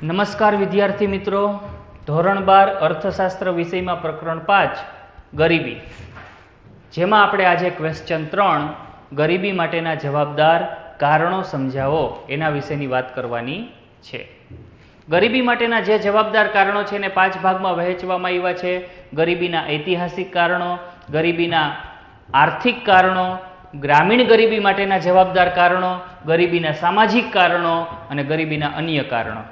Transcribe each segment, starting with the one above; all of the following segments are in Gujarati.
નમસ્કાર વિદ્યાર્થી મિત્રો, ધોરણ 12 અર્થશાસ્ત્ર વિષયમાં પ્રકરણ 5 ગરીબી, જેમાં આપણે આજે ક્વેશ્ચન 3 ગરીબી માટેના જવાબદાર કારણો સમજાવો એના વિશેની વાત કરવાની છે. ગરીબી માટેના જે જવાબદાર કારણો છે એને 5 ભાગમાં વહેંચવામાં આવ્યા છે. ગરીબીના ઐતિહાસિક કારણો, ગરીબીના આર્થિક કારણો, ગ્રામીણ ગરીબી માટેના જવાબદાર કારણો, ગરીબીના સામાજિક કારણો અને ગરીબીના અન્ય કારણો,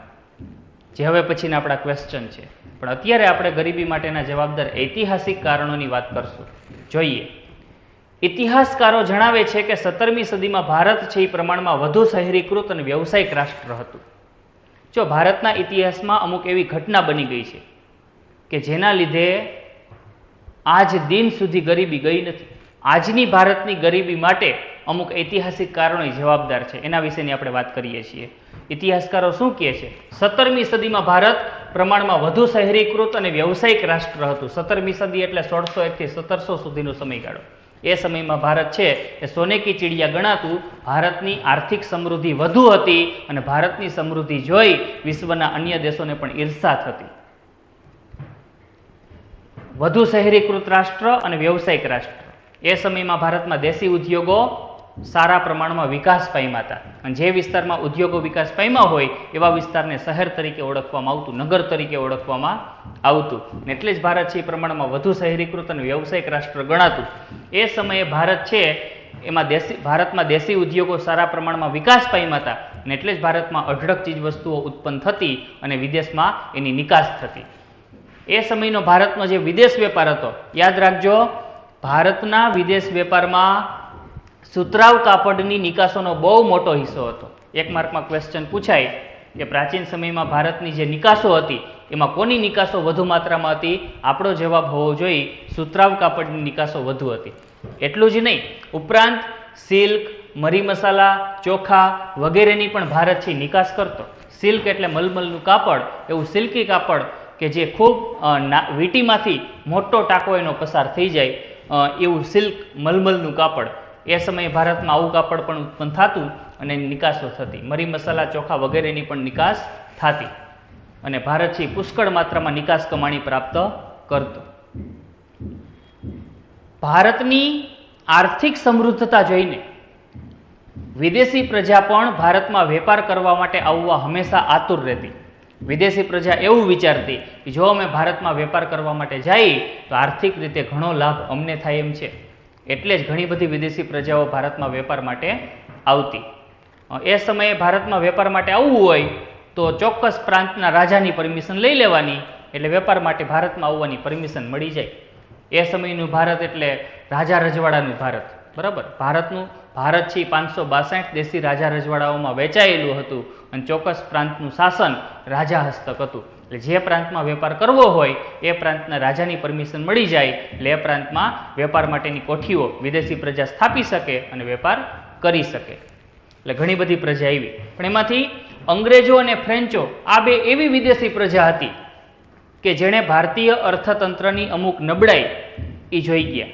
જે હવે પછીના આપણા ક્વેશ્ચન છે. પણ અત્યારે આપણે ગરીબી માટેના જવાબદાર ઐતિહાસિક કારણોની વાત કરશું. જોઈએ, ઇતિહાસકારો જણાવે છે કે 17મી સદીમાં ભારત છે એ પ્રમાણમાં વધુ શહેરીકૃત અને વ્યવસાયિક રાષ્ટ્ર હતું. જો ભારતના ઇતિહાસમાં અમુક એવી ઘટના બની ગઈ છે કે જેના લીધે આજ દિન સુધી ગરીબી ગઈ નથી. આજની ભારતની ગરીબી માટે અમુક ઐતિહાસિક કારણો જવાબદાર છે. એના વિશેની આપણે વાત કરીએ છીએ. ઇતિહાસકારો શું કહે છે? 17મી સદીમાં ભારત પ્રમાણમાં વધુ શહેરીકૃત અને વ્યવસાયિક રાષ્ટ્ર હતું. 17મી સદી એટલે 1601 થી 1700 સુધીનો સમયગાળો. એ સમયમાં ભારત છે એ સોને કી ચીડિયા ગણાતું. ભારતની આર્થિક સમૃદ્ધિ વધુ હતી અને ભારતની સમૃદ્ધિ જોઈ વિશ્વના અન્ય દેશોને પણ ઈર્ષા થતી. વધુ શહેરીકૃત રાષ્ટ્ર અને વ્યવસાયિક રાષ્ટ્ર. એ સમયમાં ભારતમાં દેશી ઉદ્યોગો સારા પ્રમાણમાં વિકાસ પામ્યા હતા. અને જે વિસ્તારમાં ઉદ્યોગો વિકાસ પામ્યા હોય એવા વિસ્તારને શહેર તરીકે ઓળખવામાં આવતું, નગર તરીકે ઓળખવામાં આવતું. એટલે જ ભારત છે એ પ્રમાણમાં વધુ શહેરીકૃત અને વ્યવસાયિક રાષ્ટ્ર ગણાતું. એ સમયે ભારત છે એમાં ભારતમાં દેશી ઉદ્યોગો સારા પ્રમાણમાં વિકાસ પામ્યા હતા. એટલે જ ભારતમાં અઢળક ચીજ વસ્તુઓ ઉત્પન્ન થતી અને વિદેશમાં એની નિકાસ થતી. એ સમયનો ભારતનો જે વિદેશ વેપાર હતો, યાદ રાખજો, ભારતના વિદેશ વેપારમાં સુતરાઉ કાપડની નિકાસોનો બહુ મોટો હિસ્સો હતો. એક માર્કમાં ક્વેશ્ચન પૂછાય કે પ્રાચીન સમયમાં ભારતની જે નિકાસો હતી એમાં કોની નિકાસો વધુ માત્રામાં હતી? આપણો જવાબ હોવો જોઈએ સુતરાઉ કાપડની નિકાસો વધુ હતી. એટલું જ નહીં, ઉપરાંત સિલ્ક, મરી મસાલા, ચોખા વગેરેની પણ ભારત છે નિકાસ કરતો. સિલ્ક એટલે મલમલનું કાપડ, એવું સિલ્કી કાપડ કે જે ખૂબ વીંટીમાંથી મોટો ટાંકો એનો પસાર થઈ જાય એવું સિલ્ક મલમલનું કાપડ. એ સમયે ભારતમાં આવું કાપડ પણ ઉત્પન્ન થતું અને નિકાસો થતી. મરી મસાલા, ચોખા વગેરેની પણ નિકાસ થતી અને ભારત છે પુષ્કળ માત્રામાં નિકાસ કમાણી પ્રાપ્ત કરતો. ભારતની આર્થિક સમૃદ્ધતા જોઈને વિદેશી પ્રજા પણ ભારતમાં વેપાર કરવા માટે આવવા હંમેશા આતુર રહેતી. વિદેશી પ્રજા એવું વિચારતી કે જો અમે ભારતમાં વેપાર કરવા માટે જઈએ તો આર્થિક રીતે ઘણો લાભ અમને થાય એમ છે. એટલે જ ઘણી બધી વિદેશી પ્રજાઓ ભારતમાં વેપાર માટે આવતી. એ સમયે ભારતમાં વેપાર માટે આવવું હોય તો ચોક્કસ પ્રાંતના રાજાની પરમિશન લઈ લેવાની, એટલે વેપાર માટે ભારતમાં આવવાની પરમિશન મળી જાય. એ સમયનું ભારત એટલે રાજા રજવાડાનું ભારત, બરાબર. ભારત છે 562 દેશી રાજા રજવાડાઓમાં વહેંચાયેલું હતું અને ચોક્કસ પ્રાંતનું શાસન રાજા હસ્તક હતું. એટલે જે પ્રાંતમાં વેપાર કરવો હોય એ પ્રાંતના રાજાની પરમિશન મળી જાય એટલે એ પ્રાંતમાં વેપાર માટેની કોઠીઓ વિદેશી પ્રજા સ્થાપી શકે અને વેપાર કરી શકે. એટલે ઘણી બધી પ્રજા આવી. પણ એમાંથી અંગ્રેજો અને ફ્રેન્ચો આ બે એવી વિદેશી પ્રજા હતી કે જેણે ભારતીય અર્થતંત્રની અમુક નબળાઈ એ જોઈ ગયા.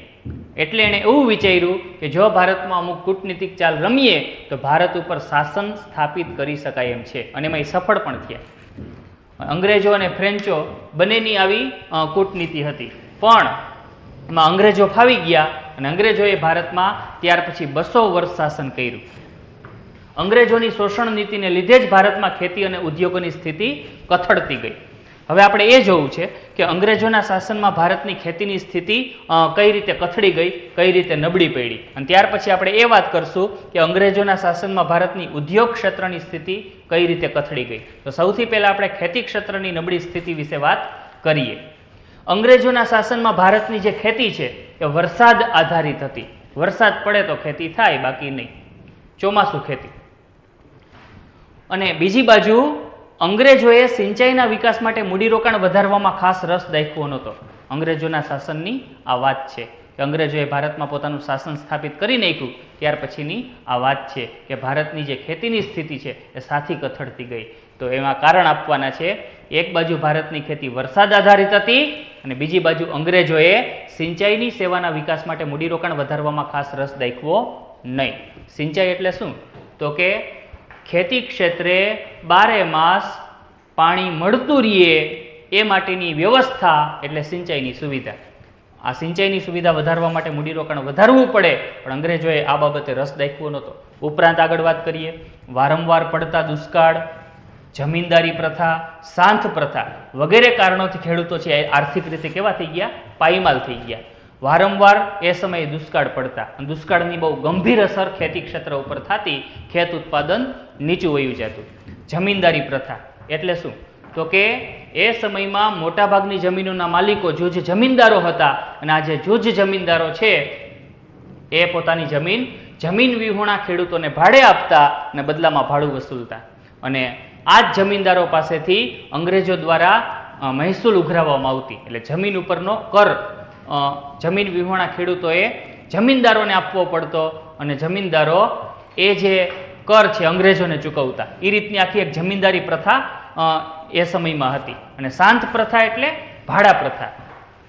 એટલે એણે એવું વિચાર્યું કે જો ભારતમાં અમુક કૂટનીતિક ચાલ રમીએ તો ભારત ઉપર શાસન સ્થાપિત કરી શકાય એમ છે, અને એમાં એ સફળ પણ થયા. અંગ્રેજો અને ફ્રેન્ચો બંનેની આવી કૂટનીતિ હતી, પણ એમાં અંગ્રેજો ફાવી ગયા અને અંગ્રેજોએ ભારતમાં ત્યાર પછી 200 વર્ષ શાસન કર્યું. અંગ્રેજોની શોષણ નીતિને લીધે જ ભારતમાં ખેતી અને ઉદ્યોગોની સ્થિતિ કથળતી ગઈ. હવે આપણે એ જોવું છે કે અંગ્રેજોના શાસનમાં ભારતની ખેતીની સ્થિતિ કઈ રીતે કથળી ગઈ, કઈ રીતે નબળી પડી, અને ત્યાર પછી આપણે એ વાત કરશું કે અંગ્રેજોના શાસનમાં ભારતની ઉદ્યોગ ક્ષેત્રની સ્થિતિ કઈ રીતે કથળી ગઈ. તો સૌથી પહેલા આપણે ખેતી ક્ષેત્રની નબળી સ્થિતિ વિશે વાત કરીએ. અંગ્રેજોના શાસનમાં ભારતની જે ખેતી છે એ વરસાદ આધારિત હતી. વરસાદ પડે તો ખેતી થાય, બાકી નહીં, ચોમાસું ખેતી. અને બીજી બાજુ અંગ્રેજોએ સિંચાઈના વિકાસ માટે મૂડીરોકાણ વધારવામાં ખાસ રસ દાખવ્યો નહોતો. અંગ્રેજોના શાસનની આ વાત છે કે અંગ્રેજોએ ભારતમાં પોતાનું શાસન સ્થાપિત કરી નાખ્યું ત્યાર પછીની આ વાત છે કે ભારતની જે ખેતીની સ્થિતિ છે એ સાથી કથળતી ગઈ. તો એમાં કારણ આપવાના છે. એક બાજુ ભારતની ખેતી વરસાદ આધારિત હતી અને બીજી બાજુ અંગ્રેજોએ સિંચાઈની સેવાના વિકાસ માટે મૂડીરોકાણ વધારવામાં ખાસ રસ દાખવ્યો નહીં. સિંચાઈ એટલે શું? તો કે ખેતી ક્ષેત્રે 12 માસ પાણી મળતું રહીએ એ માટેની વ્યવસ્થા એટલે સિંચાઈની સુવિધા. આ સિંચાઈની સુવિધા વધારવા માટે મૂડીરોકાણ વધારવું પડે, પણ અંગ્રેજોએ આ બાબતે રસ દાખવ્યો નહોતો. ઉપરાંત આગળ વાત કરીએ, વારંવાર પડતા દુષ્કાળ, જમીનદારી પ્રથા, સાંથ પ્રથા વગેરે કારણોથી ખેડૂતો છે આર્થિક રીતે કેવા થઈ ગયા? પાયમાલ થઈ ગયા. વારંવાર એ સમયે દુષ્કાળ પડતા અને દુષ્કાળની બહુ ગંભીર અસર ખેતી ક્ષેત્ર ઉપર થતી, ખેત ઉત્પાદન નીચું વયું જતું. જમીનદારી પ્રથા એટલે શું? તો કે એ સમયમાં મોટાભાગની જમીનોના માલિકો જૂજ જમીનદારો હતા, અને આ જે જૂજ જમીનદારો છે એ પોતાની જમીન વિહોણા ખેડૂતોને ભાડે આપતા અને બદલામાં ભાડું વસૂલતા, અને આ જ જમીનદારો પાસેથી અંગ્રેજો દ્વારા મહેસૂલ ઉઘરાવવામાં આવતી. એટલે જમીન ઉપરનો કર જમીન વિહોણા ખેડૂતોએ જમીનદારોને આપવો પડતો, અને જમીનદારો એ જે કર છે અંગ્રેજોને ચૂકવતા. એ રીતની આખી એક જમીનદારી પ્રથા એ સમયમાં હતી. અને સાંત પ્રથા એટલે ભાડા પ્રથા.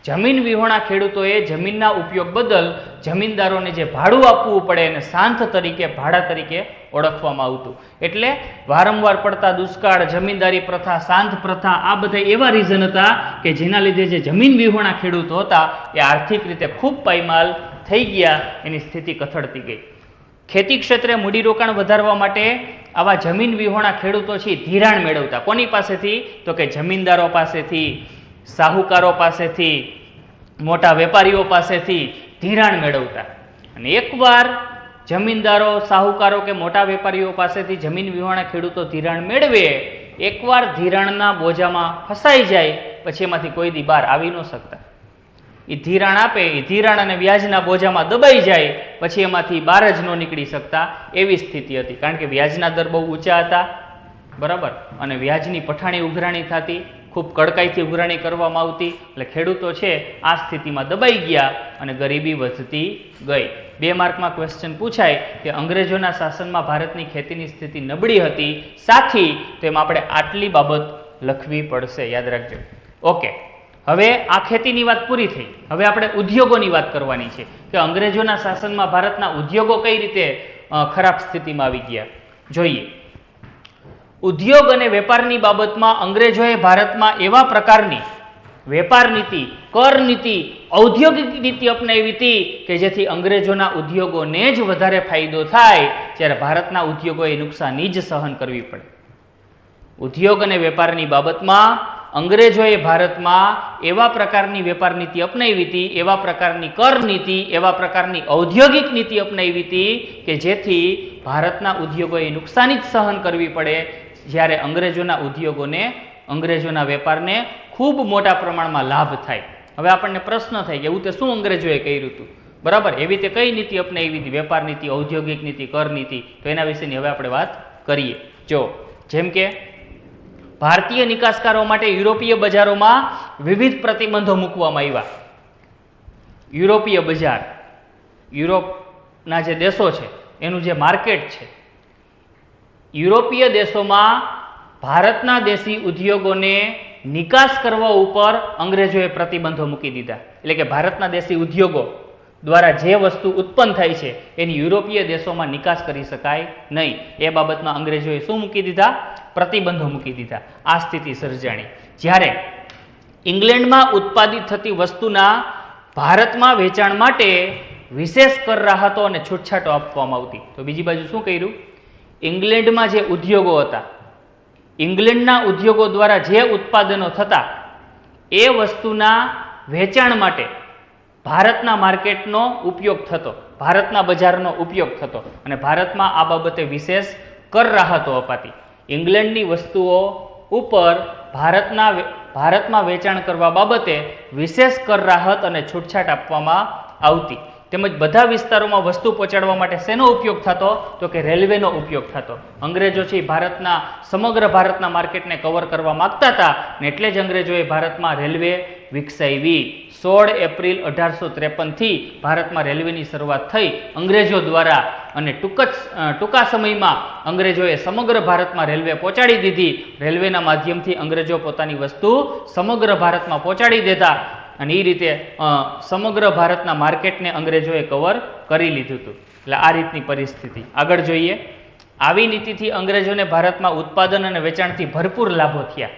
જમીન વિહોણા ખેડૂતોએ જમીનના ઉપયોગ બદલ જમીનદારોને જે ભાડું આપવું પડે એને સાંત તરીકે, ભાડા તરીકે ઓળખવામાં આવતું. એટલે વારંવાર પડતા દુષ્કાળ, જમીનદારી પ્રથા, સાંત પ્રથા આ બધા એવા રીઝન હતા કે જેના લીધે જે જમીન વિહોણા ખેડૂતો હતા એ આર્થિક રીતે ખૂબ પાયમાલ થઈ ગયા, એની સ્થિતિ કથળતી ગઈ. ખેતી ક્ષેત્રે મૂડીરોકાણ વધારવા માટે આવા જમીન વિહોણા ખેડૂતો છે ધિરાણ મેળવતા. કોની પાસેથી? તો કે જમીનદારો પાસેથી, સાહુકારો પાસેથી, મોટા વેપારીઓ પાસેથી ધિરાણ મેળવતા. અને એકવાર જમીનદારો, સાહુકારો કે મોટા વેપારીઓ પાસેથી જમીન વિહોણા ખેડૂતો ધિરાણ મેળવે, એકવાર ધિરાણના બોજામાં ફસાઈ જાય પછી એમાંથી કોઈ દી બહાર આવી ન શકતા. એ ધિરાણ આપે, એ ધિરાણ અને વ્યાજના બોજામાં દબાઈ જાય પછી એમાંથી બહાર જ ન નીકળી શકતા એવી સ્થિતિ હતી. કારણ કે વ્યાજના દર બહુ ઊંચા હતા, બરાબર, અને વ્યાજની પઠાણી ઉઘરાણી થતી, ખૂબ કડકાઈથી ઉઘરાણી કરવામાં આવતી. એટલે ખેડૂતો છે આ સ્થિતિમાં દબાઈ ગયા અને ગરીબી વધતી ગઈ. 2 માર્કમાં ક્વેશ્ચન પૂછાય કે અંગ્રેજોના શાસનમાં ભારતની ખેતીની સ્થિતિ નબળી હતી સાથી, તો એમાં આપણે આટલી બાબત લખવી પડશે, યાદ રાખજો. ઓકે, હવે આ ખેતીની વાત પૂરી થઈ. હવે આપણે ઉદ્યોગોની વાત કરવાની છે કે અંગ્રેજોના શાસનમાં ભારતના ઉદ્યોગો કઈ રીતે ખરાબ સ્થિતિમાં આવી ગયા. જોઈએ, ઉદ્યોગ અને વેપારની બાબતમાં અંગ્રેજોએ ભારતમાં એવા પ્રકારની વેપાર નીતિ, કર નીતિ, ઔદ્યોગિક નીતિ અપનાવી હતી કે જેથી અંગ્રેજોના ઉદ્યોગોને જ વધારે ફાયદો થાય, જ્યારે ભારતના ઉદ્યોગોએ નુકસાની જ સહન કરવી પડે. ઉદ્યોગ અને વેપારની બાબતમાં અંગ્રેજોએ ભારતમાં એવા પ્રકારની વેપાર નીતિ અપનાવી હતી, એવા પ્રકારની કર નીતિ, એવા પ્રકારની ઔદ્યોગિક નીતિ અપનાવી હતી કે જેથી ભારતના ઉદ્યોગોએ નુકસાની જ સહન કરવી પડે, જ્યારે અંગ્રેજોના ઉદ્યોગોને, અંગ્રેજોના વેપારને ખૂબ મોટા પ્રમાણમાં લાભ થાય. હવે આપણને પ્રશ્ન થાય કે એવું તે શું અંગ્રેજોએ કર્યું હતું? બરાબર, એવી રીતે કઈ નીતિ અપનાવી હતી? વેપાર નીતિ, ઔદ્યોગિક નીતિ, કર નીતિ. તો એના વિશેની હવે આપણે વાત કરીએ. જો, જેમ કે ભારતીય નિકાસકારો માટે યુરોપીય બજારોમાં વિવિધ પ્રતિબંધો મૂકવામાં આવ્યા. યુરોપીય બજાર, યુરોપના જે દેશો છે એનું જે માર્કેટ છે, યુરોપીય દેશોમાં ભારતના દેશી ઉદ્યોગોને નિકાસ કરવા ઉપર અંગ્રેજોએ પ્રતિબંધો મૂકી દીધા. એટલે કે ભારતના દેશી ઉદ્યોગો દ્વારા જે વસ્તુ ઉત્પન્ન થાય છે એની યુરોપીય દેશોમાં નિકાસ કરી શકાય નહીં. એ બાબતમાં અંગ્રેજોએ શું મૂકી દીધા? પ્રતિબંધો મૂકી દીધા. આ સ્થિતિ સર્જાણી. જ્યારે ઇંગ્લેન્ડમાં ઉત્પાદિત થતી વસ્તુના ભારતમાં વેચાણ માટે વિશેષ કર રાહતો અને છૂટછાટો આપવામાં આવતી. તો બીજી બાજુ શું કર્યું? ઇંગ્લેન્ડમાં જે ઉદ્યોગો હતા, ઇંગ્લેન્ડના ઉદ્યોગો દ્વારા જે ઉત્પાદનો થતા એ વસ્તુના વેચાણ માટે ભારતના માર્કેટનો ઉપયોગ થતો, ભારતના બજારનો ઉપયોગ થતો, અને ભારતમાં આ બાબતે વિશેષ કર રાહતો અપાતી. ઇંગ્લેન્ડની વસ્તુઓ ઉપર ભારતમાં વેચાણ કરવા બાબતે વિશેષ કર રાહત અને છૂટછાટ આપવામાં આવતી. તેમજ બધા વિસ્તારોમાં વસ્તુ પહોંચાડવા માટે શેનો ઉપયોગ થતો? તો કે રેલવેનો ઉપયોગ થતો. અંગ્રેજો છે સમગ્ર ભારતના માર્કેટને કવર કરવા માંગતા હતા, અને એટલે જ અંગ્રેજોએ ભારતમાં રેલવે વિકસાવી. 16 એપ્રિલ 1853 થી ભારતમાં રેલવેની શરૂઆત થઈ અંગ્રેજો દ્વારા, અને ટૂંકા સમયમાં અંગ્રેજોએ સમગ્ર ભારતમાં રેલવે પહોંચાડી દીધી. રેલવેના માધ્યમથી અંગ્રેજો પોતાની વસ્તુ સમગ્ર ભારતમાં પહોંચાડી દેતા, અને એ રીતે સમગ્ર ભારતના માર્કેટને અંગ્રેજોએ કવર કરી લીધું હતું. એટલે આ રીતની પરિસ્થિતિ. આગળ જોઈએ, આવી નીતિથી અંગ્રેજોને ભારતમાં ઉત્પાદન અને વેચાણથી ભરપૂર લાભો થયા.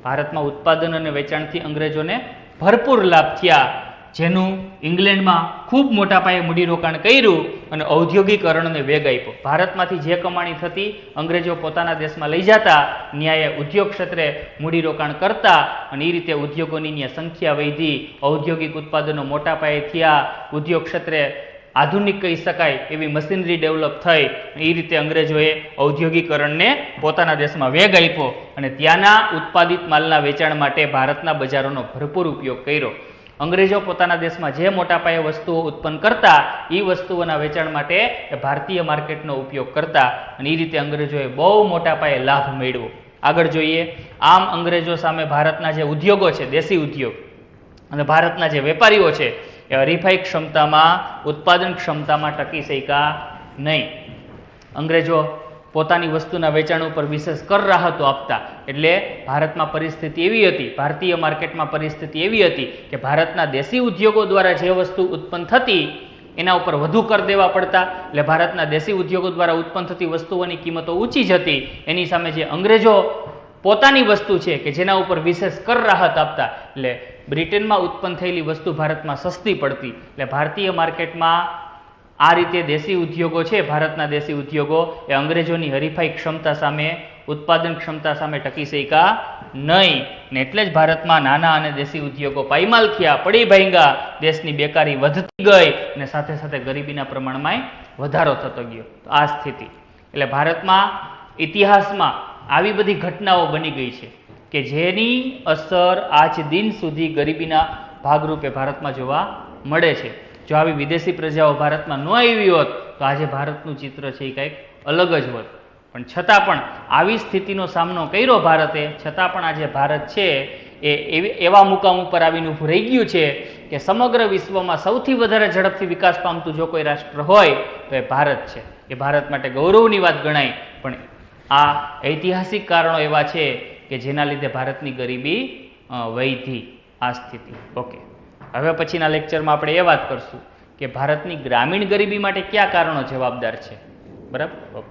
ભારતમાં ઉત્પાદન અને વેચાણથી અંગ્રેજોને ભરપૂર લાભ થયા, જેનું ઇંગ્લેન્ડમાં ખૂબ મોટા પાયે મૂડીરોકાણ કર્યું અને ઔદ્યોગિકરણને વેગ આપ્યો. ભારતમાંથી જે કમાણી થતી અંગ્રેજો પોતાના દેશમાં લઈ જતા, ન્યાય ઉદ્યોગ ક્ષેત્રે મૂડીરોકાણ કરતા અને એ રીતે ઉદ્યોગોની ન્યા સંખ્યા વધી, ઔદ્યોગિક ઉત્પાદનો મોટા પાયે થયા, ઉદ્યોગ ક્ષેત્રે આધુનિક કહી શકાય એવી મશીનરી ડેવલપ થઈ. એ રીતે અંગ્રેજોએ ઔદ્યોગિકરણને પોતાના દેશમાં વેગ આપ્યો અને ત્યાંના ઉત્પાદિત માલના વેચાણ માટે ભારતના બજારોનો ભરપૂર ઉપયોગ કર્યો. અંગ્રેજો પોતાના દેશમાં જે મોટા પાયે વસ્તુઓ ઉત્પન્ન કરતા એ વસ્તુઓના વેચાણ માટે ભારતીય માર્કેટનો ઉપયોગ કરતા અને એ રીતે અંગ્રેજોએ બહુ મોટા પાયે લાભ મેળવ્યો. આગળ જોઈએ. આમ અંગ્રેજો સામે ભારતના જે ઉદ્યોગો છે, દેશી ઉદ્યોગ, અને ભારતના જે વેપારીઓ છે એ હરીફાઈ ક્ષમતામાં, ઉત્પાદન ક્ષમતામાં ટકી શક્યા નહીં. અંગ્રેજો પોતાની વસ્તુના વેચાણ ઉપર વિશેષ કર રાહતો આપતા, એટલે ભારતમાં પરિસ્થિતિ એવી હતી, ભારતીય માર્કેટમાં પરિસ્થિતિ એવી હતી કે ભારતના દેશી ઉદ્યોગો દ્વારા જે વસ્તુ ઉત્પન્ન થતી એના ઉપર વધુ કર દેવા પડતા. એટલે ભારતના દેશી ઉદ્યોગો દ્વારા ઉત્પન્ન થતી વસ્તુઓની કિંમતો ઊંચી જ હતી. એની સામે જે અંગ્રેજો પોતાની વસ્તુ છે કે જેના ઉપર વિશેષ કર રાહત આપતા, એટલે બ્રિટનમાં ઉત્પન્ન થયેલી વસ્તુ ભારતમાં સસ્તી પડતી. એટલે ભારતીય માર્કેટમાં આ રીતે દેશી ઉદ્યોગો છે, ભારતના દેશી ઉદ્યોગો એ અંગ્રેજોની હરીફાઈ ક્ષમતા સામે, ઉત્પાદન ક્ષમતા સામે ટકી શક્યા નહીં. ને એટલે જ ભારતમાં નાના અને દેશી ઉદ્યોગો પાયમાલ થયા, પડી ભાંગ્યા, દેશની બેકારી વધતી ગઈ અને સાથે સાથે ગરીબીના પ્રમાણમાં વધારો થતો ગયો. તો આ સ્થિતિ, એટલે ભારતમાં ઇતિહાસમાં આવી બધી ઘટનાઓ બની ગઈ છે કે જેની અસર આજ દિન સુધી ગરીબીના ભાગરૂપે ભારતમાં જોવા મળે છે. જો આવી વિદેશી પ્રજાઓ ભારતમાં ન આવી હોત તો આજે ભારતનું ચિત્ર છે એ કંઈક અલગ જ હોત. પણ છતાં પણ આવી સ્થિતિનો સામનો કર્યો ભારતે, છતાં પણ આજે ભારત છે એ એવા મુકામ ઉપર આવીને ઊભું રહી ગયું છે કે સમગ્ર વિશ્વમાં સૌથી વધારે ઝડપથી વિકાસ પામતું જો કોઈ રાષ્ટ્ર હોય તો એ ભારત છે. એ ભારત માટે ગૌરવની વાત ગણાય. પણ આ ઐતિહાસિક કારણો એવા છે કે જેના લીધે ભારતની ગરીબી વધી. આ સ્થિતિ. ઓકે, હવે પછીના લેક્ચરમાં આપણે એ વાત કરશું કે ભારતની ગ્રામીણ ગરીબી માટે કયા કારણો જવાબદાર છે. બરાબર. ઓકે.